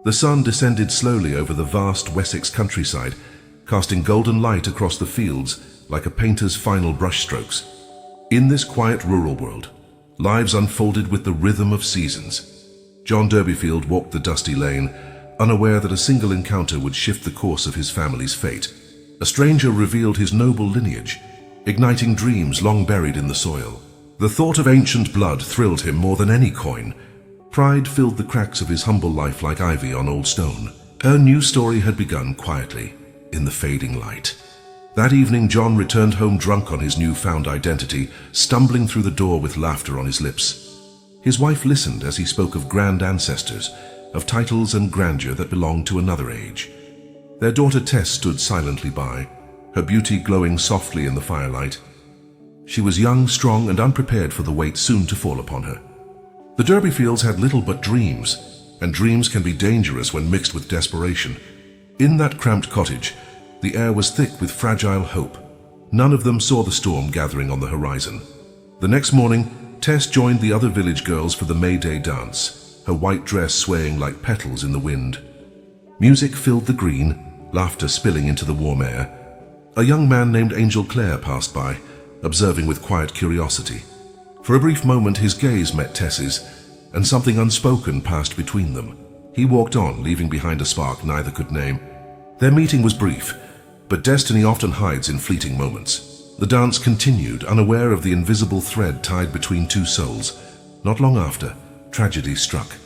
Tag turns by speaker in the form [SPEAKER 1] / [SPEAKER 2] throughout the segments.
[SPEAKER 1] The sun descended slowly over the vast Wessex countryside, casting golden light across the fields like a painter's final brushstrokes. In this quiet rural world, lives unfolded with the rhythm of seasons. John Durbeyfield walked the dusty lane, unaware that a single encounter would shift the course of his family's fate. A stranger revealed his noble lineage, igniting dreams long buried in the soil. The thought of ancient blood thrilled him more than any coin. Pride filled the cracks of his humble life like ivy on old stone. A new story had begun quietly, in the fading light. That evening, John returned home drunk on his newfound identity, stumbling through the door with laughter on his lips. His wife listened as he spoke of grand ancestors, of titles and grandeur that belonged to another age. Their daughter Tess stood silently by, her beauty glowing softly in the firelight. She was young, strong, and unprepared for the weight soon to fall upon her. The Durbeyfields had little but dreams, and dreams can be dangerous when mixed with desperation. In that cramped cottage, the air was thick with fragile hope. None of them saw the storm gathering on the horizon. The next morning, Tess joined the other village girls for the May Day dance, her white dress swaying like petals in the wind. Music filled the green, laughter spilling into the warm air. A young man named Angel Clare passed by, observing with quiet curiosity. For a brief moment his gaze met Tess's, and something unspoken passed between them. He walked on, leaving behind a spark neither could name. Their meeting was brief, but destiny often hides in fleeting moments. The dance continued, unaware of the invisible thread tied between two souls. Not long after, tragedy struck.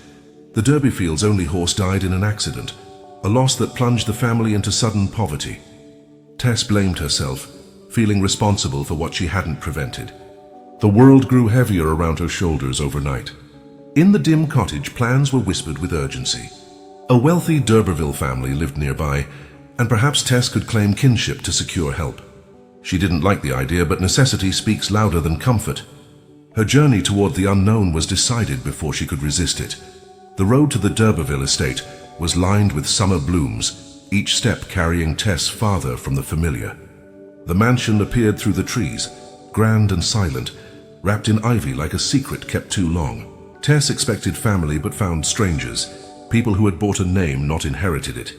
[SPEAKER 1] The Durbeyfields' only horse died in an accident, a loss that plunged the family into sudden poverty. Tess blamed herself, feeling responsible for what she hadn't prevented. The world grew heavier around her shoulders overnight. In the dim cottage, plans were whispered with urgency. A wealthy d'Urberville family lived nearby, and perhaps Tess could claim kinship to secure help. She didn't like the idea, but necessity speaks louder than comfort. Her journey toward the unknown was decided before she could resist it. The road to the d'Urberville estate was lined with summer blooms, each step carrying Tess farther from the familiar. The mansion appeared through the trees, grand and silent, wrapped in ivy like a secret kept too long. Tess expected family but found strangers, people who had bought a name, not inherited it.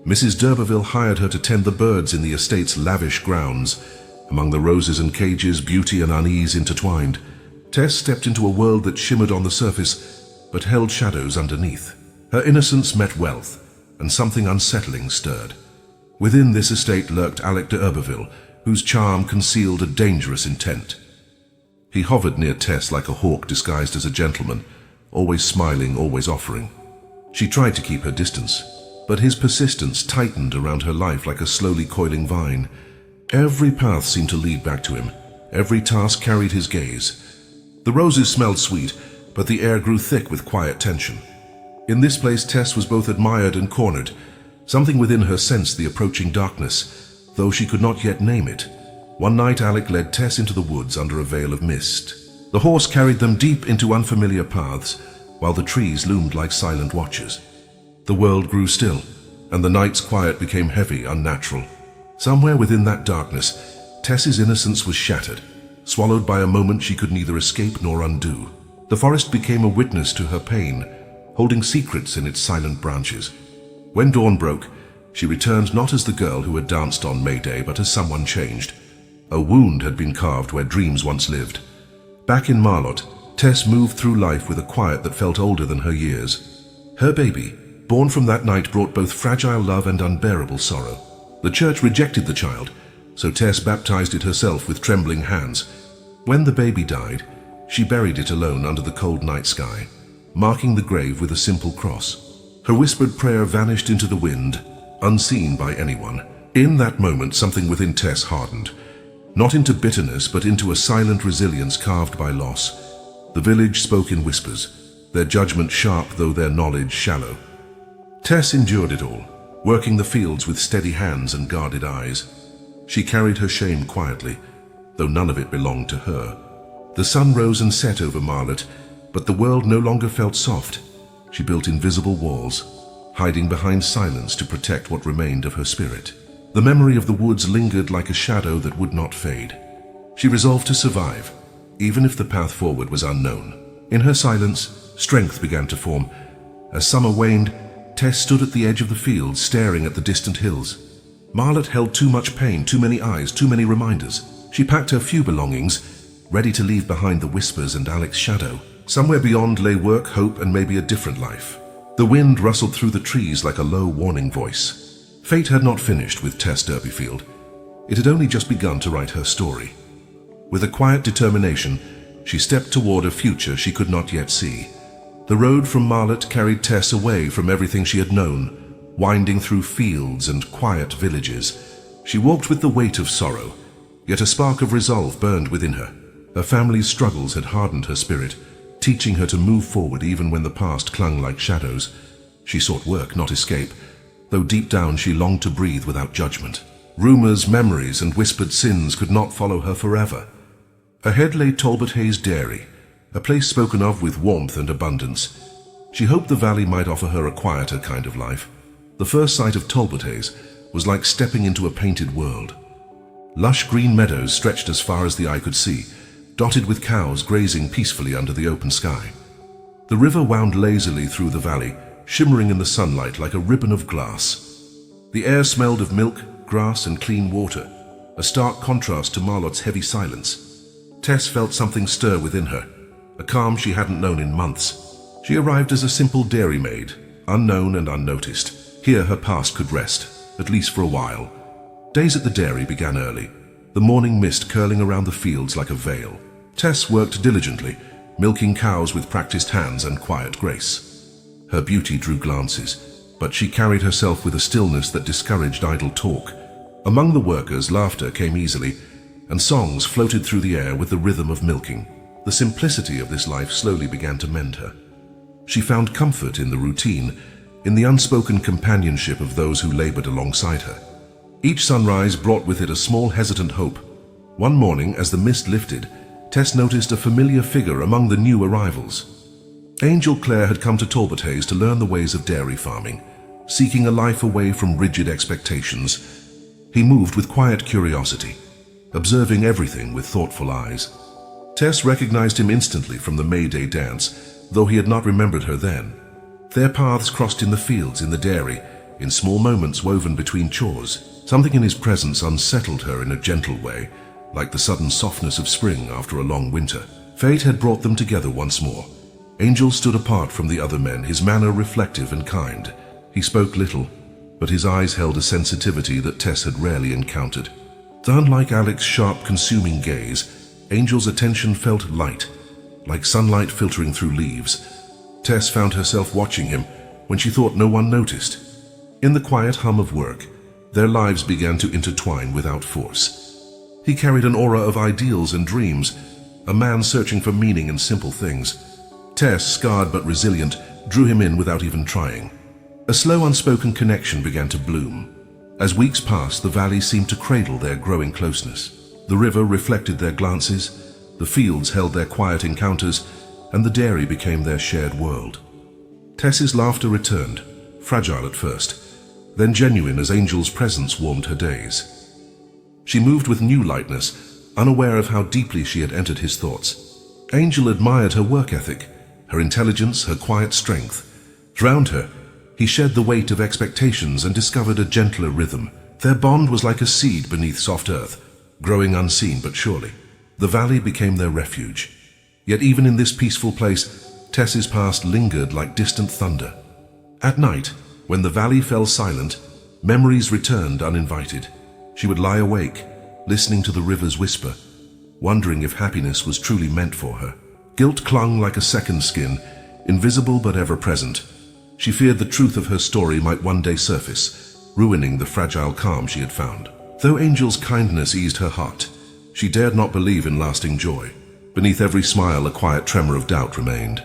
[SPEAKER 1] Mrs. d'Urberville hired her to tend the birds in the estate's lavish grounds. Among the roses and cages, beauty and unease intertwined. Tess stepped into a world that shimmered on the surface, but held shadows underneath. Her innocence met wealth, and something unsettling stirred. Within this estate lurked Alec d'Urberville, whose charm concealed a dangerous intent. He hovered near Tess like a hawk disguised as a gentleman, always smiling, always offering. She tried to keep her distance, but his persistence tightened around her life like a slowly coiling vine. Every path seemed to lead back to him. Every task carried his gaze. The roses smelled sweet, but the air grew thick with quiet tension. In this place, Tess was both admired and cornered. Something within her sensed the approaching darkness, though she could not yet name it. One night, Alec led Tess into the woods under a veil of mist. The horse carried them deep into unfamiliar paths, while the trees loomed like silent watchers. The world grew still, and the night's quiet became heavy, unnatural. Somewhere within that darkness, Tess's innocence was shattered, swallowed by a moment she could neither escape nor undo. The forest became a witness to her pain, holding secrets in its silent branches. When dawn broke, she returned not as the girl who had danced on May Day, but as someone changed. A wound had been carved where dreams once lived. Back in Marlott, Tess moved through life with a quiet that felt older than her years. Her baby, born from that night, brought both fragile love and unbearable sorrow. The church rejected the child, so Tess baptized it herself with trembling hands. When the baby died, she buried it alone under the cold night sky, marking the grave with a simple cross. Her whispered prayer vanished into the wind, unseen by anyone. In that moment, something within Tess hardened, not into bitterness, but into a silent resilience carved by loss. The village spoke in whispers, their judgment sharp though their knowledge shallow. Tess endured it all, working the fields with steady hands and guarded eyes. She carried her shame quietly, though none of it belonged to her. The sun rose and set over Marlott, but the world no longer felt soft. She built invisible walls, hiding behind silence to protect what remained of her spirit. The memory of the woods lingered like a shadow that would not fade. She resolved to survive, even if the path forward was unknown. In her silence, strength began to form. As summer waned, Tess stood at the edge of the field, staring at the distant hills. Marlot held too much pain, too many eyes, too many reminders. She packed her few belongings, ready to leave behind the whispers and Alec's shadow. Somewhere beyond lay work, hope, and maybe a different life. The wind rustled through the trees like a low warning voice. Fate had not finished with Tess Derbyfield. It had only just begun to write her story. With a quiet determination, she stepped toward a future she could not yet see. The road from Marlot carried Tess away from everything she had known, winding through fields and quiet villages. She walked with the weight of sorrow, yet a spark of resolve burned within her. Her family's struggles had hardened her spirit, teaching her to move forward even when the past clung like shadows. She sought work, not escape, though deep down she longed to breathe without judgment. Rumors, memories, and whispered sins could not follow her forever. Ahead lay Talbot Hayes Dairy, a place spoken of with warmth and abundance. She hoped the valley might offer her a quieter kind of life. The first sight of Talbot Hayes was like stepping into a painted world. Lush green meadows stretched as far as the eye could see, dotted with cows grazing peacefully under the open sky. The river wound lazily through the valley, shimmering in the sunlight like a ribbon of glass. The air smelled of milk, grass, and clean water, a stark contrast to Marlot's heavy silence. Tess felt something stir within her, a calm she hadn't known in months. She arrived as a simple dairymaid, unknown and unnoticed. Here her past could rest, at least for a while. Days at the dairy began early, the morning mist curling around the fields like a veil. Tess worked diligently, milking cows with practiced hands and quiet grace. Her beauty drew glances, but she carried herself with a stillness that discouraged idle talk. Among the workers, laughter came easily, and songs floated through the air with the rhythm of milking. The simplicity of this life slowly began to mend her. She found comfort in the routine, in the unspoken companionship of those who labored alongside her. Each sunrise brought with it a small hesitant hope. One morning, as the mist lifted, Tess noticed a familiar figure among the new arrivals. Angel Clare had come to Talbot Hayes to learn the ways of dairy farming, seeking a life away from rigid expectations. He moved with quiet curiosity, observing everything with thoughtful eyes. Tess recognized him instantly from the May Day dance, though he had not remembered her then. Their paths crossed in the fields, in the dairy, in small moments woven between chores. Something in his presence unsettled her in a gentle way, like the sudden softness of spring after a long winter. Fate had brought them together once more. Angel stood apart from the other men, his manner reflective and kind. He spoke little, but his eyes held a sensitivity that Tess had rarely encountered. Unlike Alec's sharp, consuming gaze, Angel's attention felt light, like sunlight filtering through leaves. Tess found herself watching him when she thought no one noticed. In the quiet hum of work, their lives began to intertwine without force. He carried an aura of ideals and dreams, a man searching for meaning in simple things. Tess, scarred but resilient, drew him in without even trying. A slow, unspoken connection began to bloom. As weeks passed, the valley seemed to cradle their growing closeness. The river reflected their glances, the fields held their quiet encounters, and the dairy became their shared world. Tess's laughter returned, fragile at first, then genuine as Angel's presence warmed her days. She moved with new lightness, unaware of how deeply she had entered his thoughts. Angel admired her work ethic, her intelligence, her quiet strength. Around her, he shed the weight of expectations and discovered a gentler rhythm. Their bond was like a seed beneath soft earth, growing unseen but surely. The valley became their refuge. Yet even in this peaceful place, Tess's past lingered like distant thunder. At night, when the valley fell silent, memories returned uninvited. She would lie awake, listening to the river's whisper, wondering if happiness was truly meant for her. Guilt clung like a second skin, invisible but ever present. She feared the truth of her story might one day surface, ruining the fragile calm she had found. Though Angel's kindness eased her heart, she dared not believe in lasting joy. Beneath every smile, a quiet tremor of doubt remained.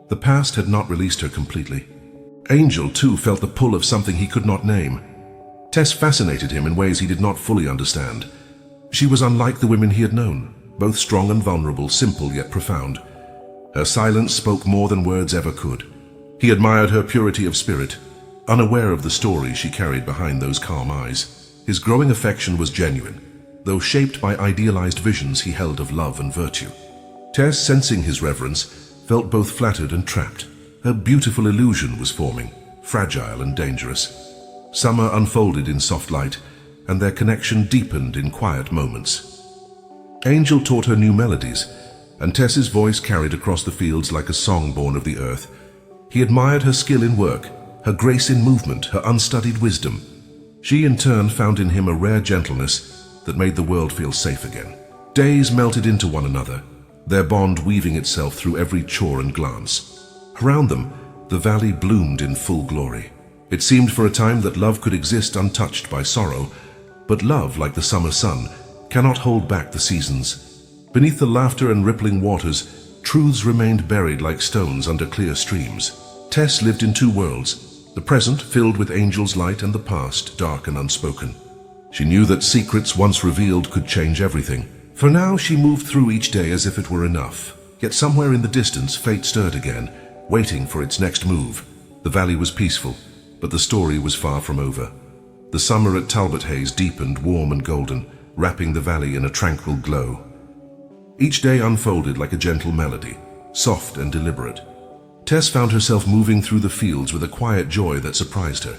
[SPEAKER 1] The past had not released her completely. Angel, too, felt the pull of something he could not name. Tess fascinated him in ways he did not fully understand. She was unlike the women he had known, both strong and vulnerable, simple yet profound. Her silence spoke more than words ever could. He admired her purity of spirit, unaware of the story she carried behind those calm eyes. His growing affection was genuine, though shaped by idealized visions he held of love and virtue. Tess, sensing his reverence, felt both flattered and trapped. Her beautiful illusion was forming, fragile and dangerous. Summer unfolded in soft light, and their connection deepened in quiet moments. Angel taught her new melodies, and Tess's voice carried across the fields like a song born of the earth. He admired her skill in work, her grace in movement, her unstudied wisdom. She in turn found in him a rare gentleness that made the world feel safe again. Days melted into one another, their bond weaving itself through every chore and glance. Around them, the valley bloomed in full glory. It seemed for a time that love could exist untouched by sorrow, but love, like the summer sun, cannot hold back the seasons. Beneath the laughter and rippling waters, truths remained buried like stones under clear streams. Tess lived in two worlds, the present filled with Angel's light and the past dark and unspoken. She knew that secrets once revealed could change everything. For now she moved through each day as if it were enough. Yet somewhere in the distance fate stirred again, waiting for its next move. The valley was peaceful, but the story was far from over. The summer at Talbot Hayes deepened, warm and golden, wrapping the valley in a tranquil glow. Each day unfolded like a gentle melody, soft and deliberate. Tess found herself moving through the fields with a quiet joy that surprised her.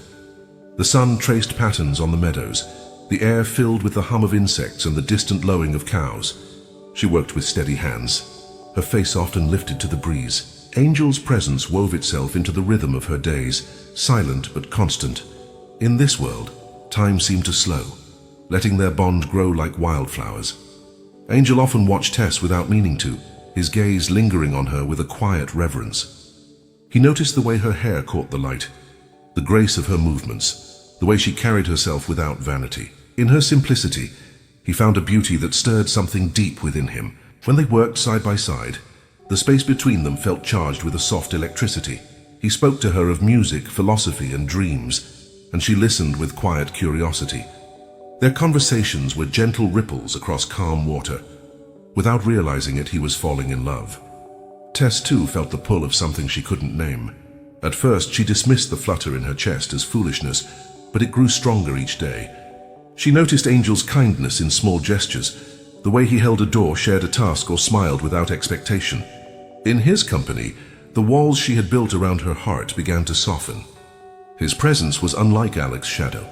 [SPEAKER 1] The sun traced patterns on the meadows, the air filled with the hum of insects and the distant lowing of cows. She worked with steady hands, her face often lifted to the breeze. Angel's presence wove itself into the rhythm of her days, silent but constant. In this world, time seemed to slow, letting their bond grow like wildflowers. Angel often watched Tess without meaning to, his gaze lingering on her with a quiet reverence. He noticed the way her hair caught the light, the grace of her movements, the way she carried herself without vanity. In her simplicity, he found a beauty that stirred something deep within him. When they worked side by side, the space between them felt charged with a soft electricity. He spoke to her of music, philosophy, and dreams, and she listened with quiet curiosity. Their conversations were gentle ripples across calm water. Without realizing it, he was falling in love. Tess too felt the pull of something she couldn't name. At first, she dismissed the flutter in her chest as foolishness, but it grew stronger each day. She noticed Angel's kindness in small gestures, the way he held a door, shared a task, or smiled without expectation. In his company, the walls she had built around her heart began to soften. His presence was unlike Alex's shadow.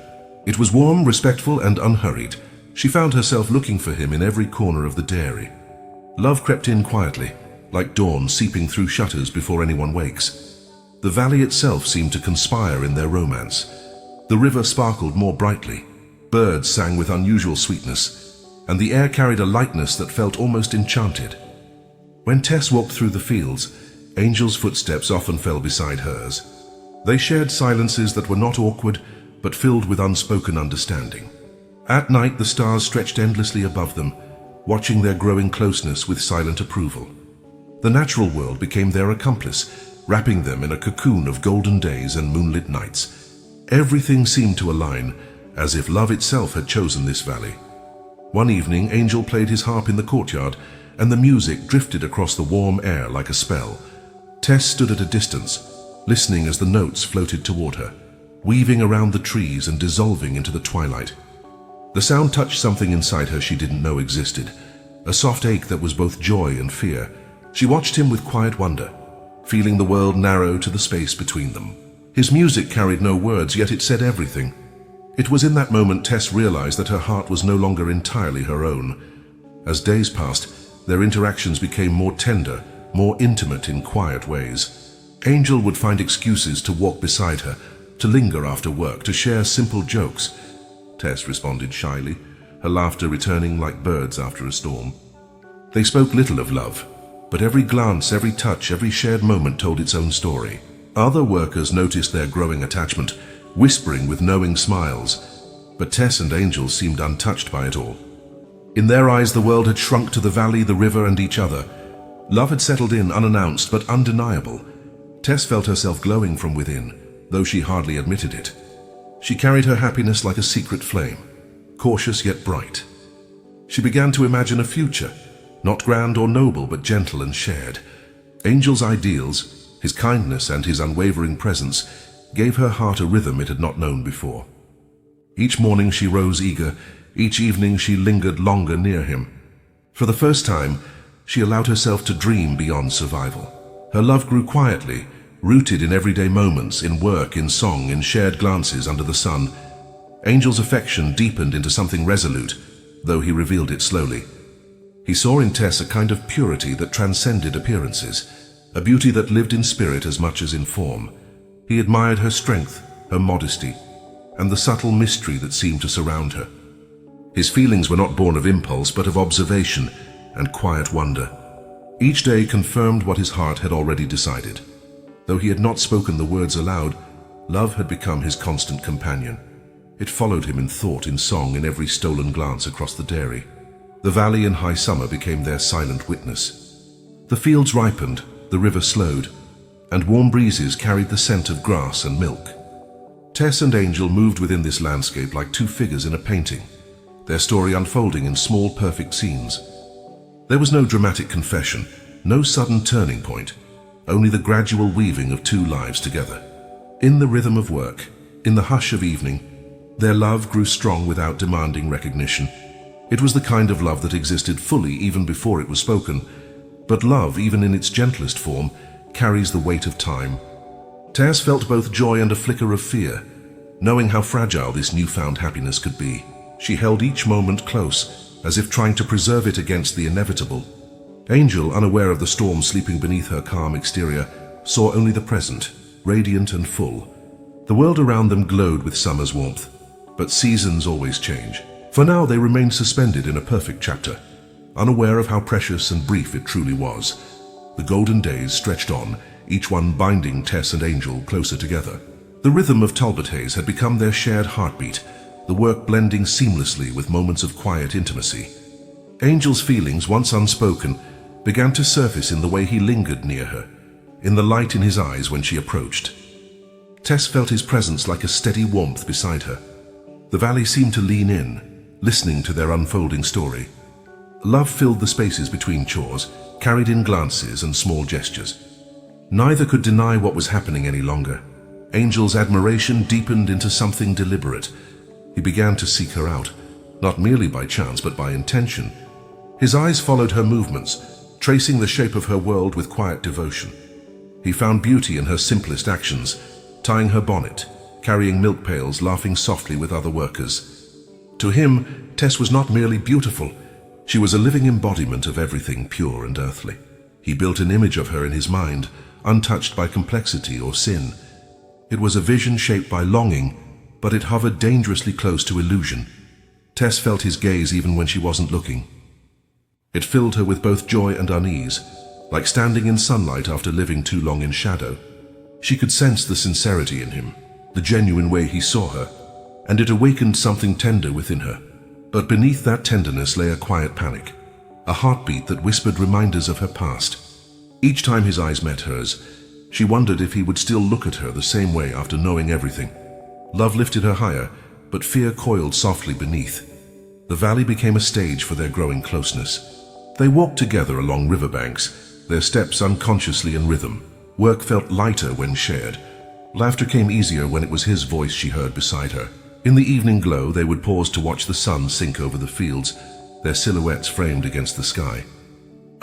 [SPEAKER 1] It was warm, respectful, and unhurried. She found herself looking for him in every corner of the dairy. Love crept in quietly, like dawn seeping through shutters before anyone wakes. The valley itself seemed to conspire in their romance. The river sparkled more brightly, birds sang with unusual sweetness, and the air carried a lightness that felt almost enchanted. When Tess walked through the fields, Angel's footsteps often fell beside hers. They shared silences that were not awkward, but filled with unspoken understanding. At night, the stars stretched endlessly above them, watching their growing closeness with silent approval. The natural world became their accomplice, wrapping them in a cocoon of golden days and moonlit nights. Everything seemed to align, as if love itself had chosen this valley. One evening, Angel played his harp in the courtyard, and the music drifted across the warm air like a spell. Tess stood at a distance, listening as the notes floated toward her, weaving around the trees and dissolving into the twilight. The sound touched something inside her she didn't know existed, a soft ache that was both joy and fear. She watched him with quiet wonder, feeling the world narrow to the space between them. His music carried no words, yet it said everything. It was in that moment Tess realized that her heart was no longer entirely her own. As days passed, their interactions became more tender, more intimate in quiet ways. Angel would find excuses to walk beside her, to linger after work, to share simple jokes. Tess responded shyly, her laughter returning like birds after a storm. They spoke little of love, but every glance, every touch, every shared moment told its own story. Other workers noticed their growing attachment, whispering with knowing smiles, but Tess and Angel seemed untouched by it all. In their eyes, the world had shrunk to the valley, the river, and each other. Love had settled in, unannounced but undeniable. Tess felt herself glowing from within, though she hardly admitted it. She carried her happiness like a secret flame, cautious yet bright. She began to imagine a future, not grand or noble, but gentle and shared. Angel's ideals, his kindness and his unwavering presence, gave her heart a rhythm it had not known before. Each morning she rose eager, each evening she lingered longer near him. For the first time, she allowed herself to dream beyond survival. Her love grew quietly, rooted in everyday moments, in work, in song, in shared glances under the sun. Angel's affection deepened into something resolute, though he revealed it slowly. He saw in Tess a kind of purity that transcended appearances, a beauty that lived in spirit as much as in form. He admired her strength, her modesty, and the subtle mystery that seemed to surround her. His feelings were not born of impulse, but of observation and quiet wonder. Each day confirmed what his heart had already decided. Though he had not spoken the words aloud, love had become his constant companion. It followed him in thought, in song, in every stolen glance across the dairy. The valley in high summer became their silent witness. The fields ripened, the river slowed, and warm breezes carried the scent of grass and milk. Tess and Angel moved within this landscape like two figures in a painting, their story unfolding in small, perfect scenes. There was no dramatic confession, no sudden turning point, only the gradual weaving of two lives together. In the rhythm of work, in the hush of evening, their love grew strong without demanding recognition. It was the kind of love that existed fully even before it was spoken, but love, even in its gentlest form, carries the weight of time. Tess felt both joy and a flicker of fear, knowing how fragile this newfound happiness could be. She held each moment close, as if trying to preserve it against the inevitable. Angel, unaware of the storm sleeping beneath her calm exterior, saw only the present, radiant and full. The world around them glowed with summer's warmth, but seasons always change. For now they remained suspended in a perfect chapter, unaware of how precious and brief it truly was. The golden days stretched on, each one binding Tess and Angel closer together. The rhythm of Talbot Hayes had become their shared heartbeat, the work blending seamlessly with moments of quiet intimacy. Angel's feelings, once unspoken, began to surface in the way he lingered near her, in the light in his eyes when she approached. Tess felt his presence like a steady warmth beside her. The valley seemed to lean in, listening to their unfolding story. Love filled the spaces between chores, carried in glances and small gestures. Neither could deny what was happening any longer. Angel's admiration deepened into something deliberate. He began to seek her out, not merely by chance but by intention. His eyes followed her movements, tracing the shape of her world with quiet devotion. He found beauty in her simplest actions, tying her bonnet, carrying milk pails, laughing softly with other workers. To him, Tess was not merely beautiful. She was a living embodiment of everything pure and earthly. He built an image of her in his mind, untouched by complexity or sin. It was a vision shaped by longing, but it hovered dangerously close to illusion. Tess felt his gaze even when she wasn't looking. It filled her with both joy and unease, like standing in sunlight after living too long in shadow. She could sense the sincerity in him, the genuine way he saw her, and it awakened something tender within her. But beneath that tenderness lay a quiet panic, a heartbeat that whispered reminders of her past. Each time his eyes met hers, she wondered if he would still look at her the same way after knowing everything. Love lifted her higher, but fear coiled softly beneath. The valley became a stage for their growing closeness. They walked together along riverbanks, their steps unconsciously in rhythm. Work felt lighter when shared. Laughter came easier when it was his voice she heard beside her. In the evening glow, they would pause to watch the sun sink over the fields, their silhouettes framed against the sky.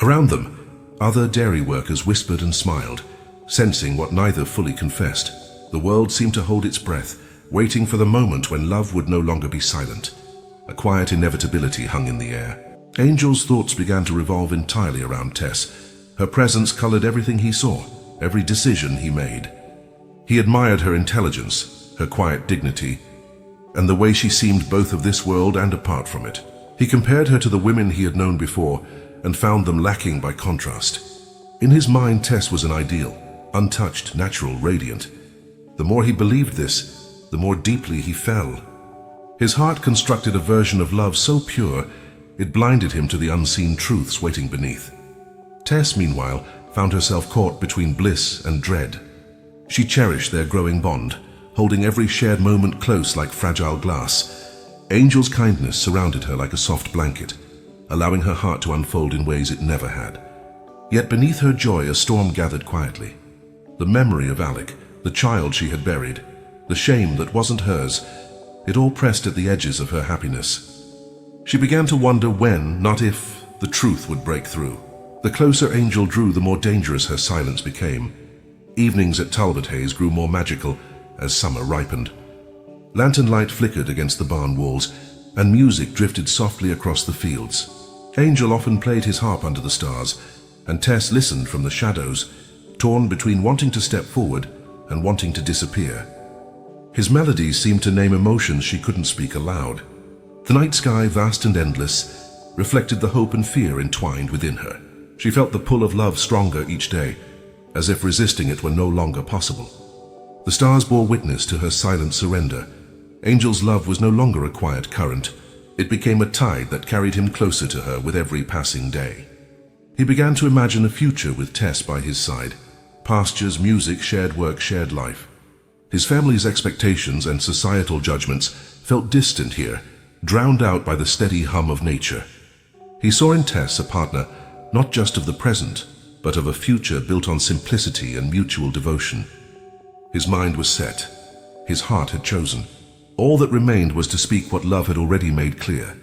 [SPEAKER 1] Around them, other dairy workers whispered and smiled, sensing what neither fully confessed. The world seemed to hold its breath, waiting for the moment when love would no longer be silent. A quiet inevitability hung in the air. Angel's thoughts began to revolve entirely around Tess. Her presence colored everything he saw, every decision he made. He admired her intelligence, her quiet dignity, and the way she seemed both of this world and apart from it. He compared her to the women he had known before and found them lacking by contrast. In his mind, Tess was an ideal, untouched, natural, radiant. The more he believed this, the more deeply he fell. His heart constructed a version of love so pure, it blinded him to the unseen truths waiting beneath. Tess, meanwhile, found herself caught between bliss and dread. She cherished their growing bond, holding every shared moment close like fragile glass. Angel's kindness surrounded her like a soft blanket, allowing her heart to unfold in ways it never had. Yet beneath her joy, a storm gathered quietly. The memory of Alec, the child she had buried, the shame that wasn't hers, it all pressed at the edges of her happiness. She began to wonder when, not if, the truth would break through. The closer Angel drew, the more dangerous her silence became. Evenings at Talbot Hayes grew more magical as summer ripened. Lantern light flickered against the barn walls, and music drifted softly across the fields. Angel often played his harp under the stars, and Tess listened from the shadows, torn between wanting to step forward and wanting to disappear. His melodies seemed to name emotions she couldn't speak aloud. The night sky, vast and endless, reflected the hope and fear entwined within her. She felt the pull of love stronger each day, as if resisting it were no longer possible. The stars bore witness to her silent surrender. Angel's love was no longer a quiet current. It became a tide that carried him closer to her with every passing day. He began to imagine a future with Tess by his side. Pastures, music, shared work, shared life. His family's expectations and societal judgments felt distant here, drowned out by the steady hum of nature. He saw in Tess a partner not just of the present, but of a future built on simplicity and mutual devotion. His mind was set. His heart had chosen. All that remained was to speak what love had already made clear.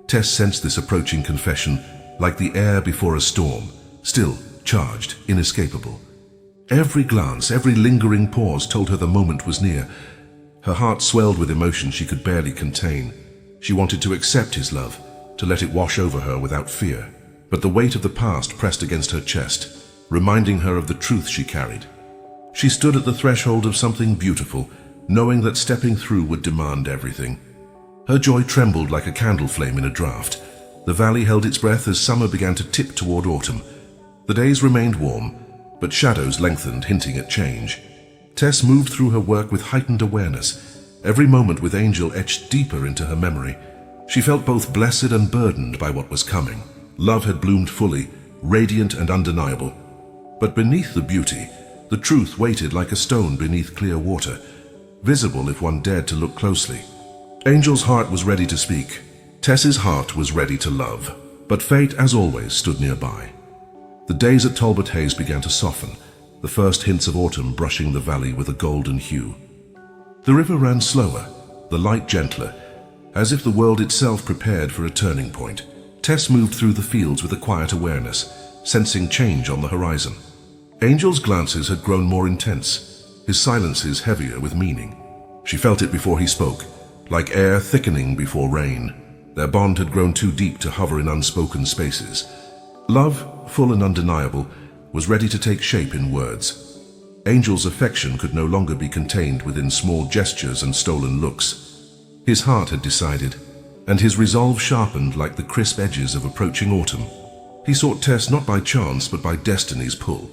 [SPEAKER 1] Tess sensed this approaching confession like the air before a storm, still, charged, inescapable. Every glance, every lingering pause told her the moment was near. Her heart swelled with emotion she could barely contain. She wanted to accept his love, to let it wash over her without fear. But the weight of the past pressed against her chest, reminding her of the truth she carried. She stood at the threshold of something beautiful, knowing that stepping through would demand everything. Her joy trembled like a candle flame in a draught. The valley held its breath as summer began to tip toward autumn. The days remained warm, but shadows lengthened, hinting at change. Tess moved through her work with heightened awareness, every moment with Angel etched deeper into her memory. She felt both blessed and burdened by what was coming. Love had bloomed fully, radiant and undeniable. But beneath the beauty, the truth waited like a stone beneath clear water, visible if one dared to look closely. Angel's heart was ready to speak. Tess's heart was ready to love. But fate, as always, stood nearby. The days at Talbot Hayes began to soften, the first hints of autumn brushing the valley with a golden hue. The river ran slower, the light gentler, as if the world itself prepared for a turning point. Tess moved through the fields with a quiet awareness, sensing change on the horizon. Angel's glances had grown more intense, his silences heavier with meaning. She felt it before he spoke, like air thickening before rain. Their bond had grown too deep to hover in unspoken spaces. Love, full and undeniable, was ready to take shape in words. Angel's affection could no longer be contained within small gestures and stolen looks. His heart had decided, and his resolve sharpened like the crisp edges of approaching autumn. He sought Tess not by chance, but by destiny's pull.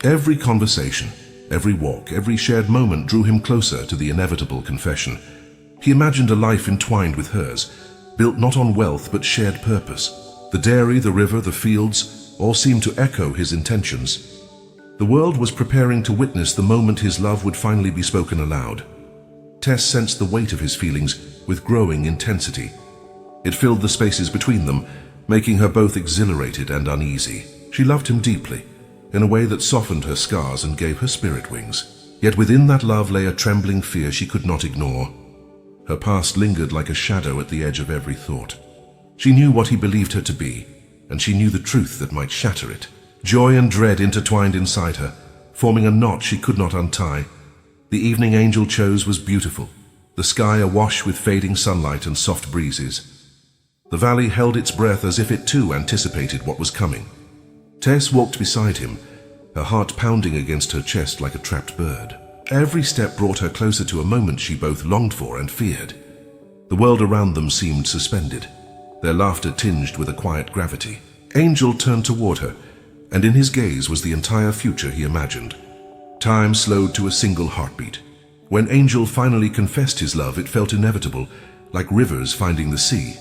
[SPEAKER 1] Every conversation, every walk, every shared moment drew him closer to the inevitable confession. He imagined a life entwined with hers, built not on wealth but shared purpose. The dairy, the river, the fields, all seemed to echo his intentions. The world was preparing to witness the moment his love would finally be spoken aloud. Tess sensed the weight of his feelings with growing intensity. It filled the spaces between them, making her both exhilarated and uneasy. She loved him deeply, in a way that softened her scars and gave her spirit wings. Yet within that love lay a trembling fear she could not ignore. Her past lingered like a shadow at the edge of every thought. She knew what he believed her to be, and she knew the truth that might shatter it. Joy and dread intertwined inside her, forming a knot she could not untie. The evening Angel chose was beautiful, the sky awash with fading sunlight and soft breezes. The valley held its breath as if it too anticipated what was coming. Tess walked beside him, her heart pounding against her chest like a trapped bird. Every step brought her closer to a moment she both longed for and feared. The world around them seemed suspended, their laughter tinged with a quiet gravity. Angel turned toward her, and in his gaze was the entire future he imagined. Time slowed to a single heartbeat. When Angel finally confessed his love, it felt inevitable, like rivers finding the sea.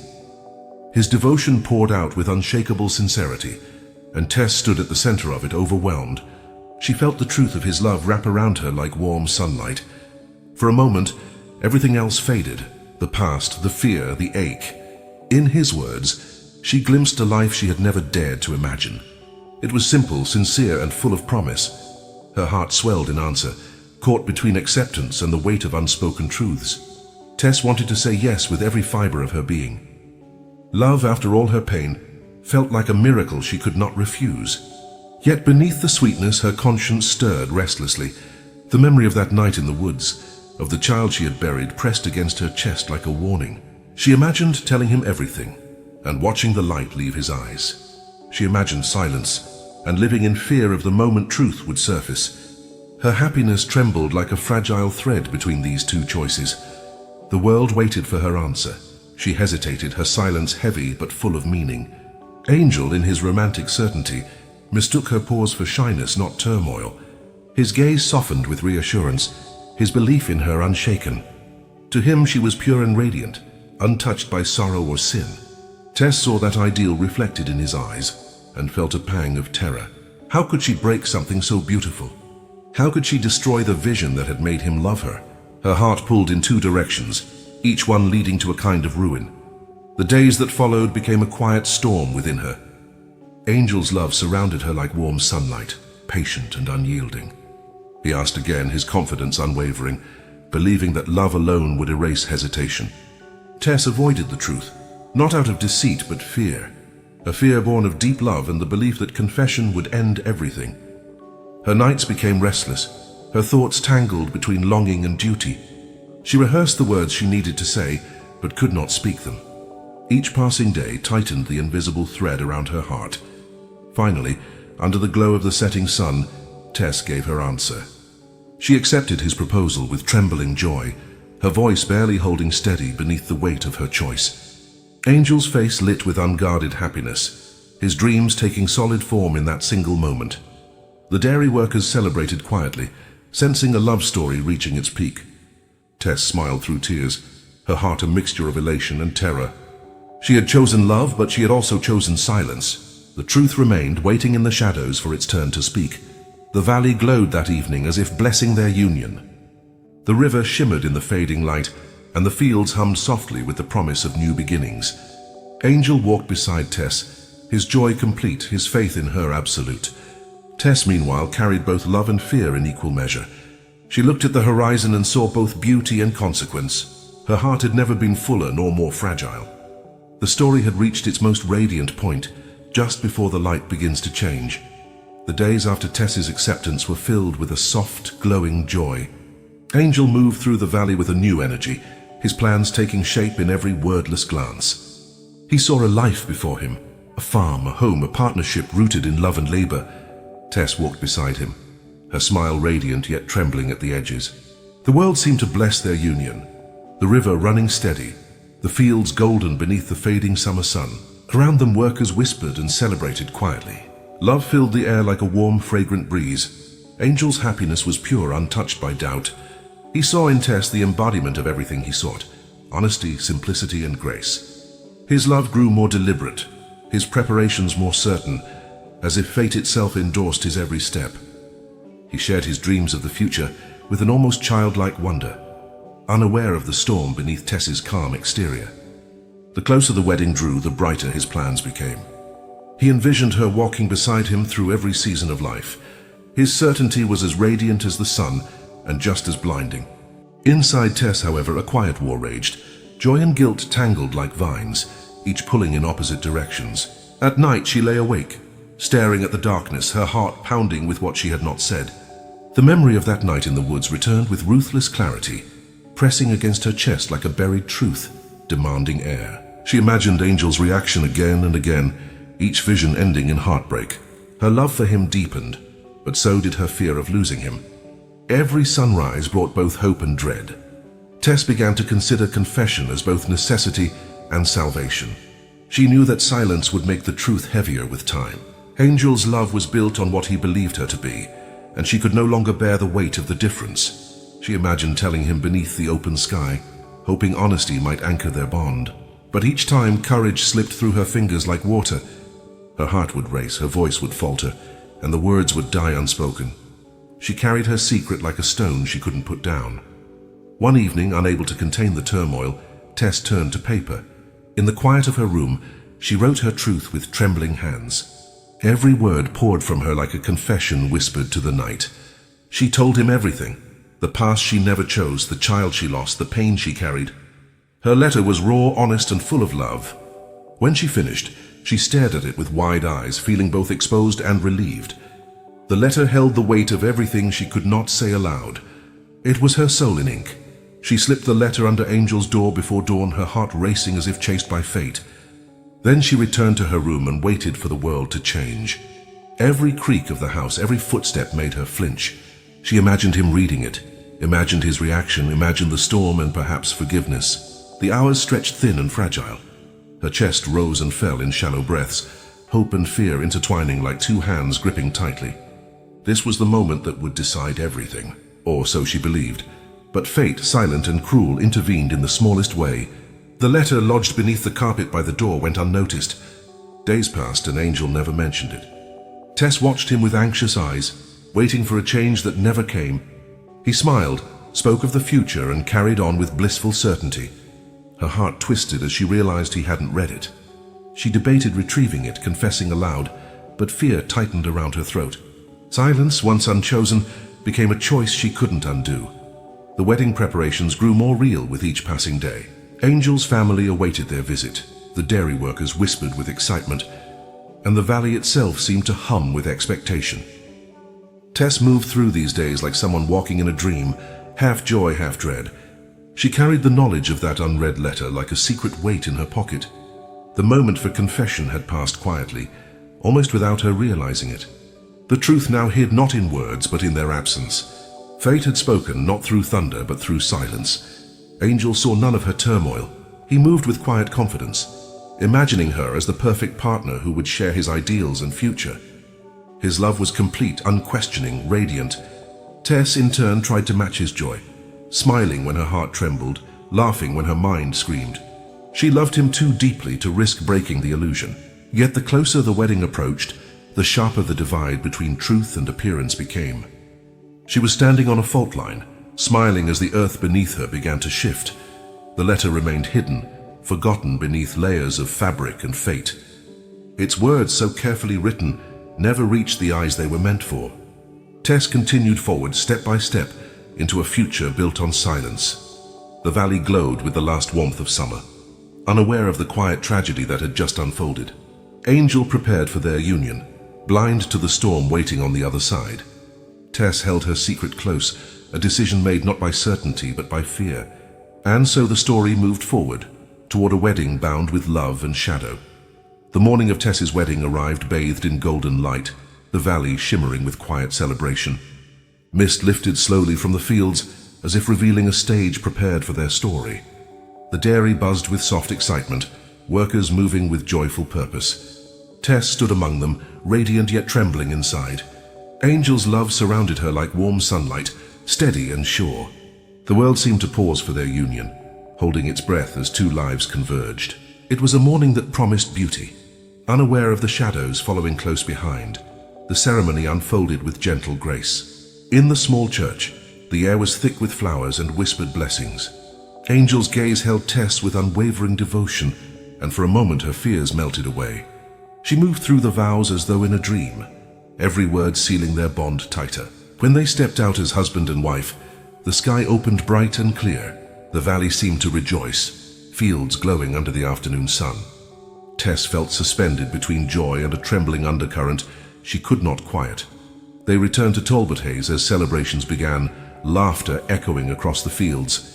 [SPEAKER 1] His devotion poured out with unshakable sincerity, and Tess stood at the center of it, overwhelmed. She felt the truth of his love wrap around her like warm sunlight. For a moment, everything else faded, the past, the fear, the ache. In his words, she glimpsed a life she had never dared to imagine. It was simple, sincere, and full of promise. Her heart swelled in answer, caught between acceptance and the weight of unspoken truths. Tess wanted to say yes with every fiber of her being. Love, after all her pain, felt like a miracle she could not refuse. Yet beneath the sweetness, her conscience stirred restlessly. The memory of that night in the woods, of the child she had buried, pressed against her chest like a warning. She imagined telling him everything, and watching the light leave his eyes. She imagined silence, and living in fear of the moment truth would surface. Her happiness trembled like a fragile thread between these two choices. The world waited for her answer. She hesitated, her silence heavy but full of meaning. Angel, in his romantic certainty, mistook her pause for shyness, not turmoil. His gaze softened with reassurance, his belief in her unshaken. To him she was pure and radiant, untouched by sorrow or sin. Tess saw that ideal reflected in his eyes and felt a pang of terror. How could she break something so beautiful? How could she destroy the vision that had made him love her? Her heart pulled in two directions, each one leading to a kind of ruin. The days that followed became a quiet storm within her. Angel's love surrounded her like warm sunlight, patient and unyielding. He asked again, his confidence unwavering, believing that love alone would erase hesitation. Tess avoided the truth, not out of deceit but fear, a fear born of deep love and the belief that confession would end everything. Her nights became restless, her thoughts tangled between longing and duty. She rehearsed the words she needed to say, but could not speak them. Each passing day tightened the invisible thread around her heart. Finally, under the glow of the setting sun, Tess gave her answer. She accepted his proposal with trembling joy, her voice barely holding steady beneath the weight of her choice. Angel's face lit with unguarded happiness, his dreams taking solid form in that single moment. The dairy workers celebrated quietly, sensing a love story reaching its peak. Tess smiled through tears, her heart a mixture of elation and terror. She had chosen love, but she had also chosen silence. The truth remained, waiting in the shadows for its turn to speak. The valley glowed that evening as if blessing their union. The river shimmered in the fading light, and the fields hummed softly with the promise of new beginnings. Angel walked beside Tess, his joy complete, his faith in her absolute. Tess, meanwhile, carried both love and fear in equal measure. She looked at the horizon and saw both beauty and consequence. Her heart had never been fuller nor more fragile. The story had reached its most radiant point, just before the light begins to change. The days after Tess's acceptance were filled with a soft, glowing joy. Angel moved through the valley with a new energy, his plans taking shape in every wordless glance. He saw a life before him, a farm, a home, a partnership rooted in love and labor. Tess walked beside him, her smile radiant yet trembling at the edges. The world seemed to bless their union, the river running steady, the fields golden beneath the fading summer sun. Around them workers whispered and celebrated quietly. Love filled the air like a warm, fragrant breeze. Angel's happiness was pure, untouched by doubt. He saw in Tess the embodiment of everything he sought, honesty, simplicity, and grace. His love grew more deliberate, his preparations more certain, as if fate itself endorsed his every step. He shared his dreams of the future with an almost childlike wonder, unaware of the storm beneath Tess's calm exterior. The closer the wedding drew, the brighter his plans became. He envisioned her walking beside him through every season of life. His certainty was as radiant as the sun and just as blinding. Inside Tess, however, a quiet war raged. Joy and guilt tangled like vines, each pulling in opposite directions. At night she lay awake, staring at the darkness, her heart pounding with what she had not said. The memory of that night in the woods returned with ruthless clarity, pressing against her chest like a buried truth, demanding air. She imagined Angel's reaction again and again, each vision ending in heartbreak. Her love for him deepened, but so did her fear of losing him. Every sunrise brought both hope and dread. Tess began to consider confession as both necessity and salvation. She knew that silence would make the truth heavier with time. Angel's love was built on what he believed her to be, and she could no longer bear the weight of the difference. She imagined telling him beneath the open sky, hoping honesty might anchor their bond. But each time courage slipped through her fingers like water. Her heart would race, her voice would falter, and the words would die unspoken. She carried her secret like a stone she couldn't put down. One evening, unable to contain the turmoil, Tess turned to paper. In the quiet of her room, she wrote her truth with trembling hands. Every word poured from her like a confession whispered to the night. She told him everything, the past she never chose, the child she lost, the pain she carried. Her letter was raw, honest, and full of love. When she finished, she stared at it with wide eyes, feeling both exposed and relieved. The letter held the weight of everything she could not say aloud. It was her soul in ink. She slipped the letter under Angel's door before dawn, her heart racing as if chased by fate. Then she returned to her room and waited for the world to change. Every creak of the house, every footstep made her flinch. She imagined him reading it, imagined his reaction, imagined the storm and perhaps forgiveness. The hours stretched thin and fragile. Her chest rose and fell in shallow breaths, hope and fear intertwining like two hands gripping tightly. This was the moment that would decide everything, or so she believed. But fate, silent and cruel, intervened in the smallest way. The letter lodged beneath the carpet by the door went unnoticed. Days passed and Angel never mentioned it. Tess watched him with anxious eyes, waiting for a change that never came. He smiled, spoke of the future, and carried on with blissful certainty. Her heart twisted as she realized he hadn't read it. She debated retrieving it, confessing aloud, but fear tightened around her throat. Silence, once unchosen, became a choice she couldn't undo. The wedding preparations grew more real with each passing day. Angel's family awaited their visit. The dairy workers whispered with excitement, and the valley itself seemed to hum with expectation. Tess moved through these days like someone walking in a dream, half joy, half dread. She carried the knowledge of that unread letter like a secret weight in her pocket. The moment for confession had passed quietly, almost without her realizing it. The truth now hid not in words, but in their absence. Fate had spoken, not through thunder, but through silence. Angel saw none of her turmoil. He moved with quiet confidence, imagining her as the perfect partner who would share his ideals and future. His love was complete, unquestioning, radiant. Tess, in turn, tried to match his joy, smiling when her heart trembled, laughing when her mind screamed. She loved him too deeply to risk breaking the illusion. Yet the closer the wedding approached, the sharper the divide between truth and appearance became. She was standing on a fault line, smiling as the earth beneath her began to shift. The letter remained hidden, forgotten beneath layers of fabric and fate. Its words, so carefully written, never reached the eyes they were meant for. Tess continued forward, step by step, into a future built on silence. The valley glowed with the last warmth of summer, unaware of the quiet tragedy that had just unfolded. Angel prepared for their union, blind to the storm waiting on the other side. Tess held her secret close, a decision made not by certainty but by fear. And so the story moved forward, toward a wedding bound with love and shadow. The morning of Tess's wedding arrived bathed in golden light, the valley shimmering with quiet celebration. Mist lifted slowly from the fields, as if revealing a stage prepared for their story. The dairy buzzed with soft excitement, workers moving with joyful purpose. Tess stood among them, radiant yet trembling inside. Angel's love surrounded her like warm sunlight, steady and sure. The world seemed to pause for their union, holding its breath as two lives converged. It was a morning that promised beauty. Unaware of the shadows following close behind, the ceremony unfolded with gentle grace. In the small church, the air was thick with flowers and whispered blessings. Angel's gaze held Tess with unwavering devotion, and for a moment her fears melted away. She moved through the vows as though in a dream, every word sealing their bond tighter. When they stepped out as husband and wife, the sky opened bright and clear. The valley seemed to rejoice, fields glowing under the afternoon sun. Tess felt suspended between joy and a trembling undercurrent she could not quiet. They returned to Talbot Hayes as celebrations began, laughter echoing across the fields.